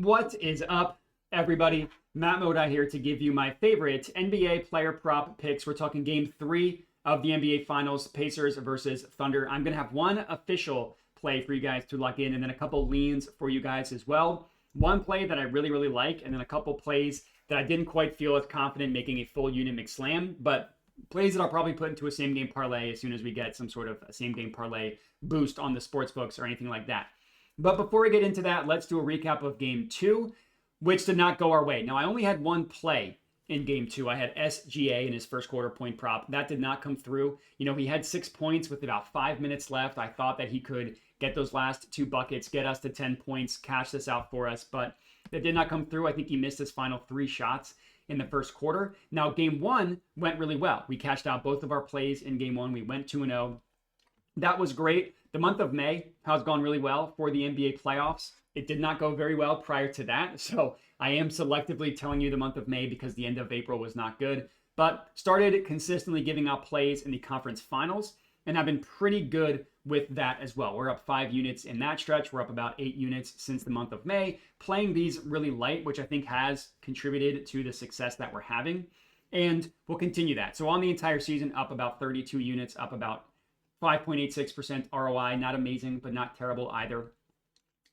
What is up, everybody? Matt Modi here to give you my favorite NBA player prop picks. We're talking game 3 of the NBA Finals, Pacers versus Thunder. I'm going to have one official play for you guys to lock in and then a couple leans for you guys as well. One play that I really like and then a couple plays that I didn't quite feel as confident making a full unit mix slam, but plays that I'll probably put into a same game parlay as soon as we get some sort of a same game parlay boost on the sports books or anything like that. But before we get into that, let's do a recap of game 2, which did not go our way. Now, I only had one play in game 2. I had SGA in his first quarter point prop. That did not come through. You know, he had 6 points with about 5 minutes left. I thought that he could get those last 2 buckets, get us to 10 points, cash this out for us, but that did not come through. I think he missed his final 3 shots in the first quarter. Now, game 1 went really well. We cashed out both of our plays in game 1. We went 2-0. That was great. The month of May has gone really well for the NBA playoffs. It did not go very well prior to that, so I am selectively telling you the month of May because the end of April was not good, but started consistently giving out plays in the conference finals, and I've been pretty good with that as well. We're up 5 units in that stretch. We're up about 8 units since the month of May, playing these really light, which I think has contributed to the success that we're having, and we'll continue that. So on the entire season, up about 32 units, up about 5.86% ROI, not amazing, but not terrible either.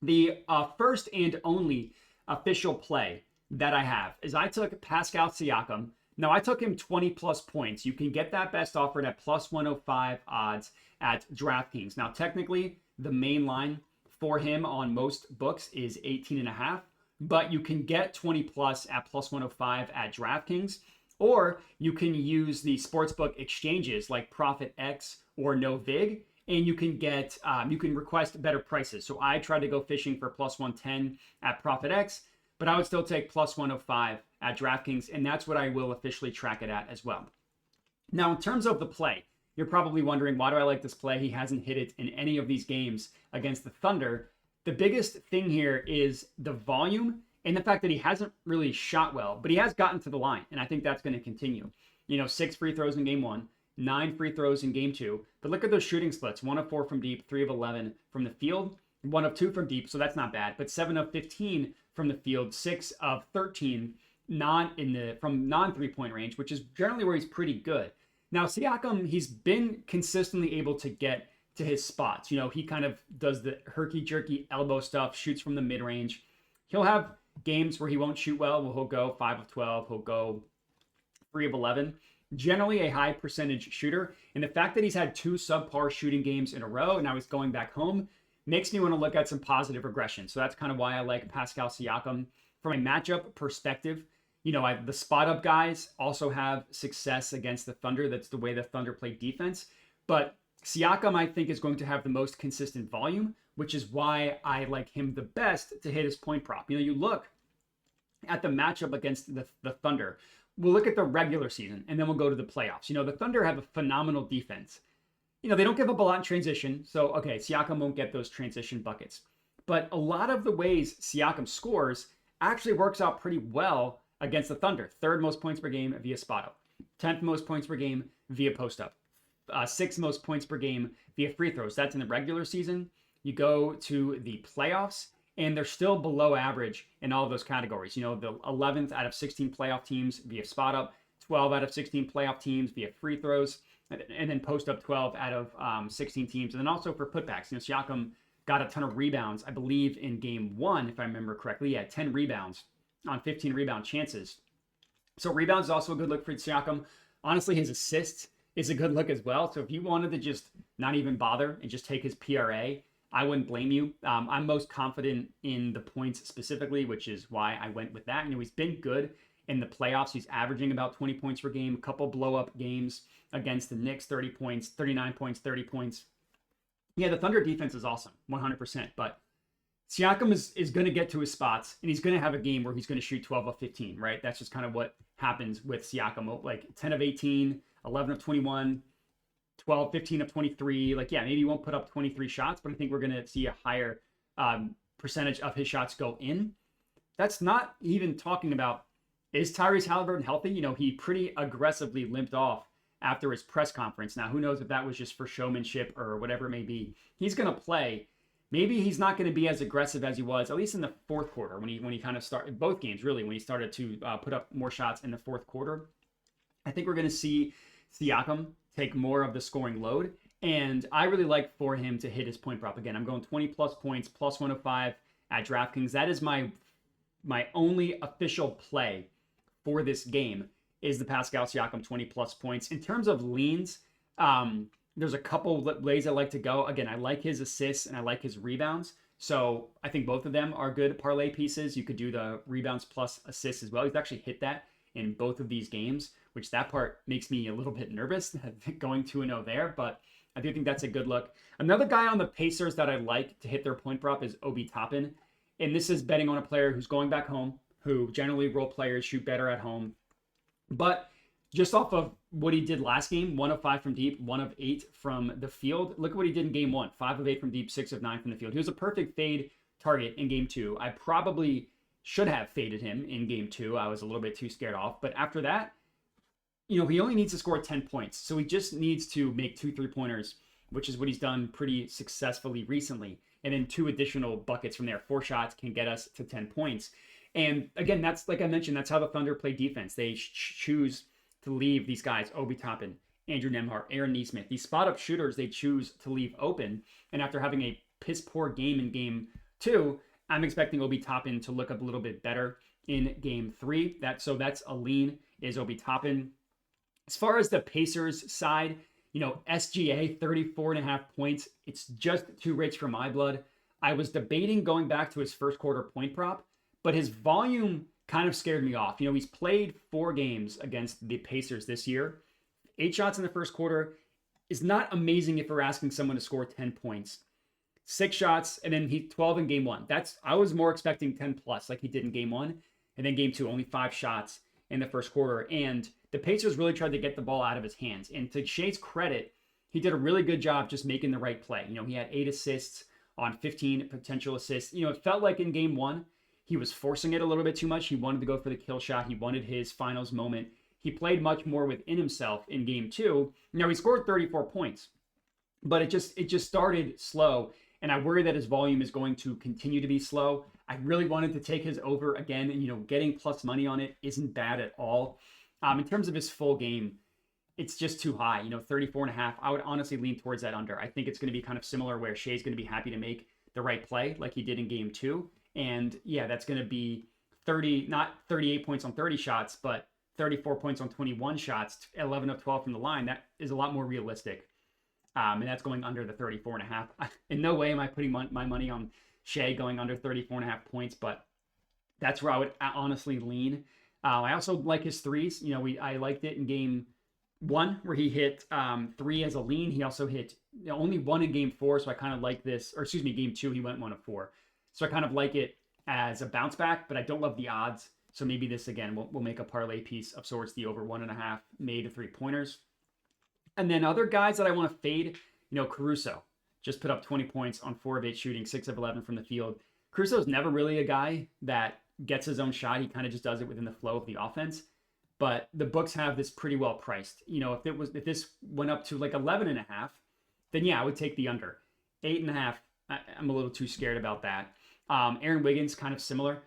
The first and only official play that I have is I took Pascal Siakam. Now, I took him 20 plus points. You can get that best offered at plus 105 odds at DraftKings. Now, technically, the main line for him on most books is 18.5, but you can get 20 plus at plus 105 at DraftKings, or you can use the sportsbook exchanges like ProphetX or NoVig, and you can get you can request better prices. So I tried to go fishing for plus 110 at ProphetX, but I would still take plus 105 at DraftKings, and that's what I will officially track it at as well. Now, in terms of the play, you're probably wondering, why do I like this play? He hasn't hit it in any of these games against the Thunder. The biggest thing here is the volume and the fact that he hasn't really shot well, but he has gotten to the line, and I think that's going to continue. You know, 6 free throws in game 1. 9 free throws in game 2. But look at those shooting splits. 1 of 4 from deep, 3 of 11 from the field, 1 of 2 from deep, so that's not bad. But 7 of 15 from the field, 6 of 13 from non-3-point range, which is generally where he's pretty good. Now, Siakam, he's been consistently able to get to his spots. You know, he kind of does the herky-jerky elbow stuff, shoots from the mid-range. He'll have games where he won't shoot well, where he'll go 5 of 12, he'll go 3 of 11. Generally a high percentage shooter, and the fact that he's had 2 subpar shooting games in a row and now he's going back home makes me want to look at some positive regression. So that's kind of why I like Pascal Siakam from a matchup perspective. You know, the spot up guys also have success against the Thunder. That's the way the Thunder play defense. But Siakam, I think, is going to have the most consistent volume, which is why I like him the best to hit his point prop. You know, you look at the matchup against the Thunder. We'll look at the regular season, and then we'll go to the playoffs. You know, the Thunder have a phenomenal defense. You know, they don't give up a lot in transition. So, okay, Siakam won't get those transition buckets. But a lot of the ways Siakam scores actually works out pretty well against the Thunder. 3rd most points per game via spot up. 10th most points per game via post up. 6th most points per game via free throws. That's in the regular season. You go to the playoffs, and they're still below average in all of those categories. You know, the 11th out of 16 playoff teams via spot up, 12 out of 16 playoff teams via free throws, and then post up 12 out of 16 teams. And then also for putbacks, you know, Siakam got a ton of rebounds, I believe in game 1, if I remember correctly. He had 10 rebounds on 15 rebound chances. So rebounds is also a good look for Siakam. Honestly, his assists is a good look as well. So if you wanted to just not even bother and just take his PRA, I wouldn't blame you. I'm most confident in the points specifically, which is why I went with that. You know, he's been good in the playoffs. He's averaging about 20 points per game, a couple blow-up games against the Knicks, 30 points, 39 points, 30 points. Yeah, the Thunder defense is awesome, 100%. But Siakam is going to get to his spots, and he's going to have a game where he's going to shoot 12 of 15, right? That's just kind of what happens with Siakam. Like 10 of 18, 11 of 21, 12, 15 of 23. Like, yeah, maybe he won't put up 23 shots, but I think we're going to see a higher percentage of his shots go in. That's not even talking about, is Tyrese Halliburton healthy? You know, he pretty aggressively limped off after his press conference. Now, who knows if that was just for showmanship or whatever it may be. He's going to play. maybe he's not going to be as aggressive as he was, at least in the fourth quarter when he kind of started both games really when he started to put up more shots in the fourth quarter. I think we're going to see Siakam take more of the scoring load, and I really like for him to hit his point prop again. I'm going 20 plus points, plus 105 at DraftKings. That is my only official play for this game is the Pascal Siakam 20 plus points. In terms of leans, there's a couple ways I like to go. Again, I like his assists and I like his rebounds. So I think both of them are good parlay pieces. You could do the rebounds plus assists as well. He's actually hit that in both of these games, which that part makes me a little bit nervous going 2-0 there, but I do think that's a good look. Another guy on the Pacers that I like to hit their point prop is Obi Toppin. And this is betting on a player who's going back home, who generally role players shoot better at home. But just off of what he did last game, 1 of 5 from deep, 1 of 8 from the field. Look at what he did in game 1, 5 of 8 from deep, 6 of 9 from the field. He was a perfect fade target in game 2. I probably should have faded him in game 2. I was a little bit too scared off. But after that, he only needs to score 10 points. So he just needs to make 2 3-pointers, which is what he's done pretty successfully recently. And then 2 additional buckets from there. 4 shots can get us to 10 points. And again, that's like I mentioned, that's how the Thunder play defense. They choose to leave these guys, Obi Toppin, Andrew Nembhard, Aaron Nesmith, these spot-up shooters they choose to leave open. And after having a piss-poor game in game 2, I'm expecting Obi Toppin to look a little bit better in game 3. So that's a lean, is Obi Toppin. As far as the Pacers side, SGA, 34.5 points. It's just too rich for my blood. I was debating going back to his first quarter point prop, but his volume kind of scared me off. He's played 4 games against the Pacers this year. 8 shots in the first quarter is not amazing if we're asking someone to score 10 points. 6 shots, and then he 12 in game 1. I was more expecting 10 plus like he did in game 1. And then game 2, only 5 shots in the first quarter. And the Pacers really tried to get the ball out of his hands. And to Shai's credit, he did a really good job just making the right play. He had 8 assists on 15 potential assists. It felt like in game 1, he was forcing it a little bit too much. He wanted to go for the kill shot. He wanted his finals moment. He played much more within himself in game 2. He scored 34 points, but it just started slow. And I worry that his volume is going to continue to be slow. I really wanted to take his over again, and getting plus money on it isn't bad at all. In terms of his full game, it's just too high. 34.5. I would honestly lean towards that under. I think it's going to be kind of similar where Shai's going to be happy to make the right play like he did in game 2. And yeah, that's going to be 30, not 38 points on 30 shots, but 34 points on 21 shots, 11 of 12 from the line. That is a lot more realistic. And that's going under the 34.5. In no way am I putting my money on Shai going under 34.5 points, but that's where I would honestly lean. I also like his threes. I liked it in game 1 where he hit 3 as a lean. He also hit only 1 in game 4, so I kind of like this. Or excuse me, game 2 he went 1 of 4. So I kind of like it as a bounce back, but I don't love the odds. So maybe this again will make a parlay piece of sorts. The over 1.5 made 3-pointers. And then other guys that I want to fade, Caruso just put up 20 points on 4 of 8 shooting, 6 of 11 from the field. Caruso's never really a guy that gets his own shot. He kind of just does it within the flow of the offense. But the books have this pretty well priced. If this went up to like 11.5, then yeah, I would take the under. 8.5, I'm a little too scared about that. Aaron Wiggins, kind of similar.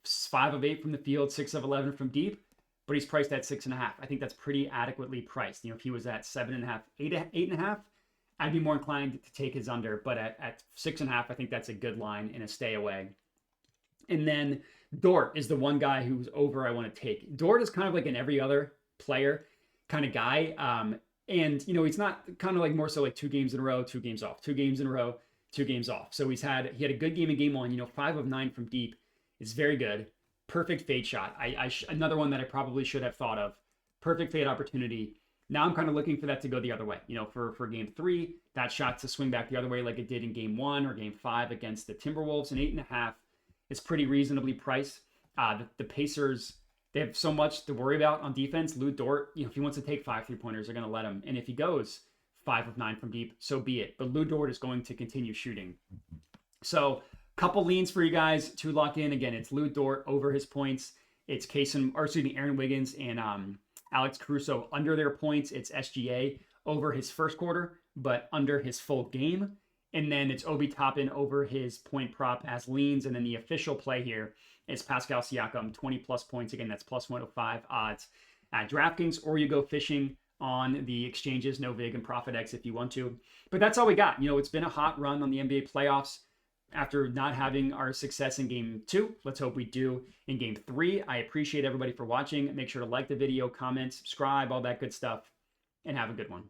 5 of 8 from the field, 6 of 11 from deep. But he's priced at 6.5. I think that's pretty adequately priced. If he was at 7.5, 8.5, I'd be more inclined to take his under. But at 6.5, I think that's a good line and a stay away. And then Dort is the one guy who's over I want to take. Dort is kind of like an every other player kind of guy. And he's not kind of like more so like 2 games in a row, 2 games off, 2 games in a row, 2 games off. So he had a good game in game 1. 5 of 9 from deep is very good. Perfect fade shot. Another one that I probably should have thought of. Perfect fade opportunity. Now I'm kind of looking for that to go the other way. For game 3, that shot to swing back the other way like it did in game 1 or game 5 against the Timberwolves. And 8.5 is pretty reasonably priced. The Pacers, they have so much to worry about on defense. Lou Dort, if he wants to take 5 3-pointers, they're going to let him. And if he goes 5 of 9 from deep, so be it. But Lou Dort is going to continue shooting. So couple leans for you guys to lock in. Again, it's Lou Dort over his points. It's Aaron Wiggins and Alex Caruso under their points. It's SGA over his first quarter, but under his full game. And then it's Obi Toppin over his point prop as leans. And then the official play here is Pascal Siakam, 20 plus points. Again, that's plus 105 odds at DraftKings, or you go fishing on the exchanges, Novig and ProphetX if you want to. But that's all we got. It's been a hot run on the NBA playoffs after not having our success in game 2. Let's hope we do in game 3. I appreciate everybody for watching. Make sure to like the video, comment, subscribe, all that good stuff, and have a good one.